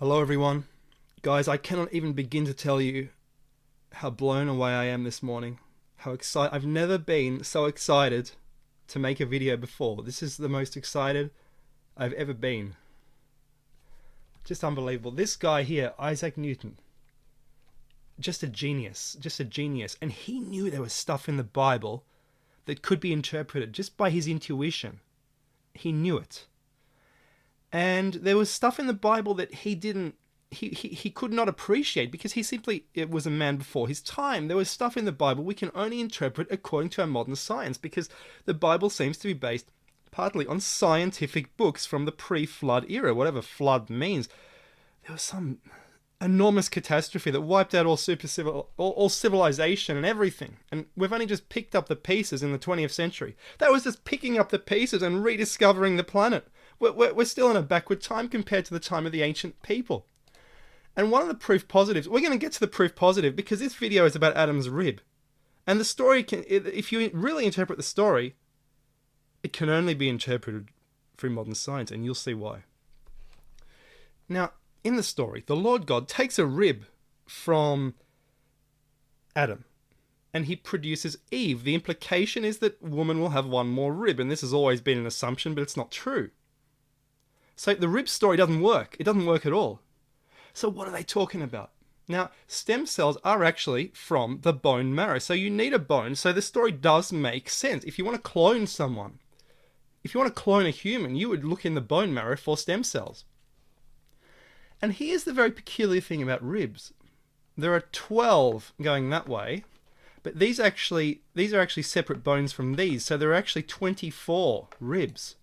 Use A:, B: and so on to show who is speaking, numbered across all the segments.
A: Hello everyone. Guys, I cannot even begin to tell you how blown away I am this morning. How excited I've never been so excited to make a video before. This is the most excited I've ever been. Just unbelievable. This guy here, Isaac Newton, just a genius, and he knew there was stuff in the Bible that could be interpreted just by his intuition. He knew it. And there was stuff in the Bible that he could not appreciate because it was a man before his time. There was stuff in the Bible we can only interpret according to our modern science because the Bible seems to be based partly on scientific books from the pre-flood era, whatever flood means. There was some enormous catastrophe that wiped out all civilization and everything. And we've only just picked up the pieces in the 20th century. That was just picking up the pieces and rediscovering the planet. We're still in a backward time compared to the time of the ancient people. And one of the proof positives, we're going to get to the proof positive because this video is about Adam's rib. And the story, if you really interpret the story, it can only be interpreted through modern science, and you'll see why. Now, in the story, the Lord God takes a rib from Adam, and he produces Eve. The implication is that woman will have one more rib, and this has always been an assumption, but it's not true. So the rib story doesn't work. It doesn't work at all. So what are they talking about? Now, stem cells are actually from the bone marrow. So you need a bone. So the story does make sense. If you want to clone someone, if you want to clone a human, you would look in the bone marrow for stem cells. And here's the very peculiar thing about ribs. There are 12 going that way, but these are actually separate bones from these. So there are actually 24 ribs.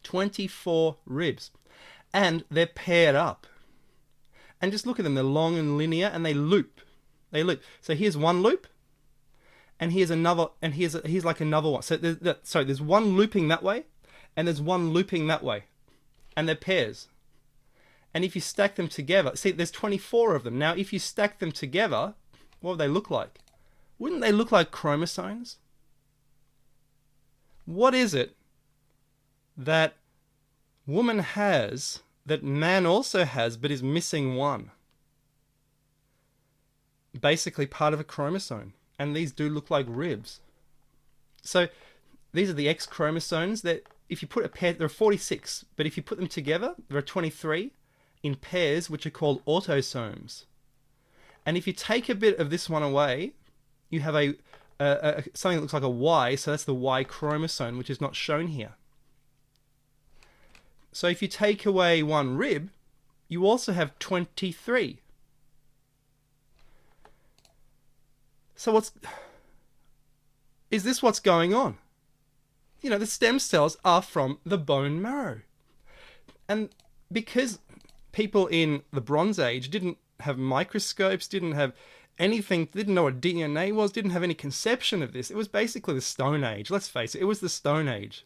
A: 24 ribs. And they're paired up. And just look at them. They're long and linear and they loop. They loop. So here's one loop. And here's another. And here's like another one. So there's one looping that way. And there's one looping that way. And they're pairs. And if you stack them together. See, there's 24 of them. Now, if you stack them together, what would they look like? Wouldn't they look like chromosomes? What is it that woman has that man also has but is missing one? Basically part of a chromosome. And these do look like ribs. So these are the X chromosomes that if you put a pair, there are 46, but if you put them together, there are 23 in pairs, which are called autosomes. And if you take a bit of this one away, you have something that looks like a Y, so that's the Y chromosome, which is not shown here. So if you take away one rib, you also have 23. So is this what's going on? You know, the stem cells are from the bone marrow. And because people in the Bronze Age didn't have microscopes, didn't have anything, didn't know what DNA was, didn't have any conception of this, it was basically the Stone Age. Let's face it was the Stone Age.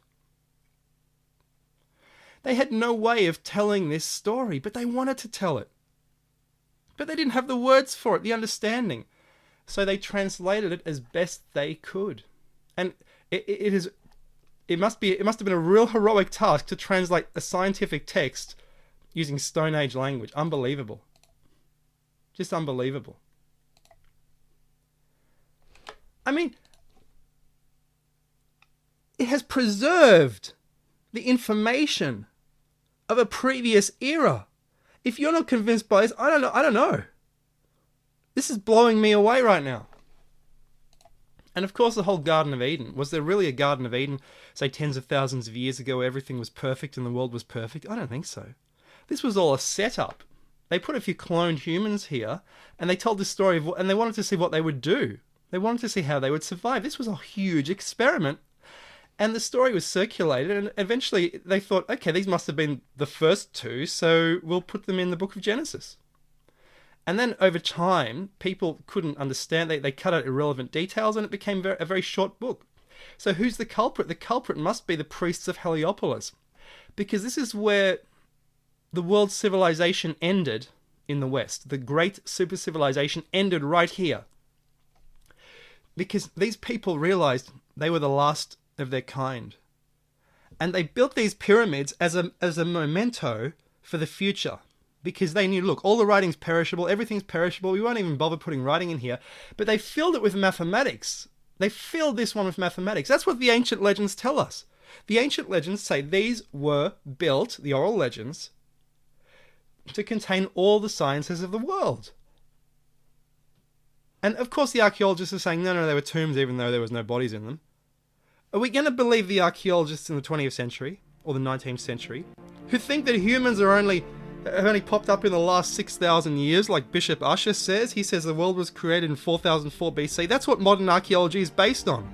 A: They had no way of telling this story, but they wanted to tell it. But they didn't have the words for it, the understanding. So they translated it as best they could. And it must have been a real heroic task to translate a scientific text using Stone Age language. Unbelievable. Just unbelievable. I mean, it has preserved the information of a previous era. If you're not convinced by this, I don't know. This is blowing me away right now. And of course the whole Garden of Eden. Was there really a Garden of Eden, say tens of thousands of years ago, where everything was perfect and the world was perfect? I don't think so. This was all a setup. They put a few cloned humans here and they told this story and they wanted to see what they would do. They wanted to see how they would survive. This was a huge experiment. And the story was circulated, and eventually they thought, okay, these must have been the first two, so we'll put them in the book of Genesis. And then over time, people couldn't understand. They cut out irrelevant details, and it became a very short book. So who's the culprit? The culprit must be the priests of Heliopolis, because this is where the world civilization ended in the West. The great super-civilization ended right here. Because these people realized they were the last of their kind. And they built these pyramids as a memento for the future. because they knew, look, all the writing's perishable, everything's perishable, we won't even bother putting writing in here. But they filled it with mathematics. They filled this one with mathematics. That's what the ancient legends tell us. The ancient legends say these were built, the oral legends, to contain all the sciences of the world. And of course the archaeologists are saying, no, they were tombs even though there was no bodies in them. Are we going to believe the archaeologists in the 20th century, or the 19th century, who think that humans have only popped up in the last 6,000 years, like Bishop Ussher says? He says the world was created in 4004 BC. That's what modern archaeology is based on.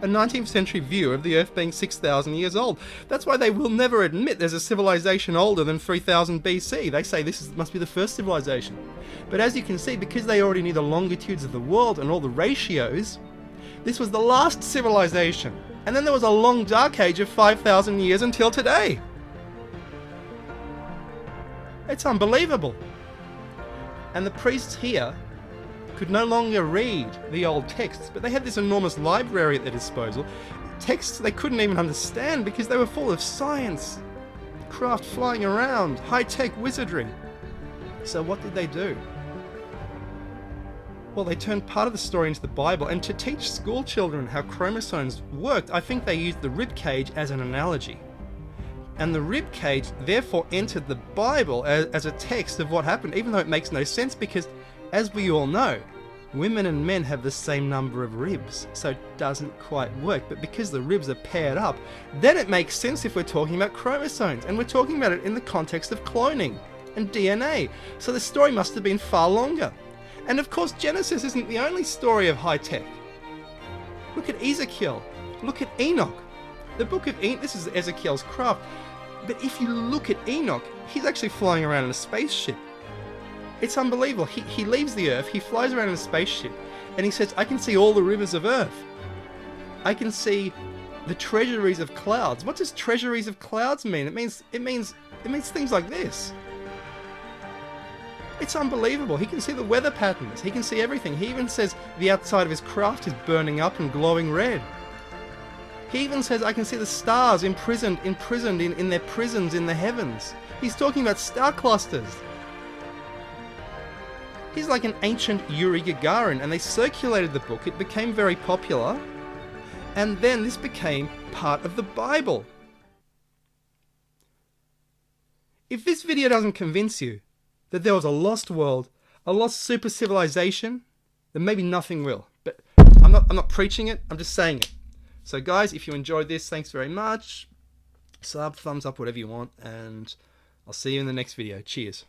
A: A 19th century view of the Earth being 6,000 years old. That's why they will never admit there's a civilization older than 3000 BC. They say must be the first civilization. But as you can see, because they already knew the longitudes of the world and all the ratios, this was the last civilization. And then there was a long dark age of 5,000 years until today. It's unbelievable. And the priests here could no longer read the old texts, but they had this enormous library at their disposal. Texts they couldn't even understand because they were full of science, craft flying around, high-tech wizardry. So what did they do? Well, they turned part of the story into the Bible, and to teach school children how chromosomes worked, I think they used the rib cage as an analogy. And the rib cage therefore entered the Bible as a text of what happened, even though it makes no sense because, as we all know, women and men have the same number of ribs, so it doesn't quite work. But because the ribs are paired up, then it makes sense if we're talking about chromosomes, and we're talking about it in the context of cloning and DNA. So the story must have been far longer. And of course, Genesis isn't the only story of high tech. Look at Ezekiel. Look at Enoch. The book of Enoch, this is Ezekiel's craft. But if you look at Enoch, he's actually flying around in a spaceship. It's unbelievable. He leaves the Earth, he flies around in a spaceship, and he says, I can see all the rivers of Earth. I can see the treasuries of clouds. What does treasuries of clouds mean? It means things like this. It's unbelievable. He can see the weather patterns. He can see everything. He even says the outside of his craft is burning up and glowing red. He even says, I can see the stars imprisoned in their prisons in the heavens. He's talking about star clusters. He's like an ancient Yuri Gagarin, and they circulated the book. It became very popular, and then this became part of the Bible. If this video doesn't convince you that there was a lost world, a lost super civilization, then maybe nothing will. But I'm not preaching it, I'm just saying it. So guys, if you enjoyed this, thanks very much. Sub, thumbs up, whatever you want, and I'll see you in the next video. Cheers.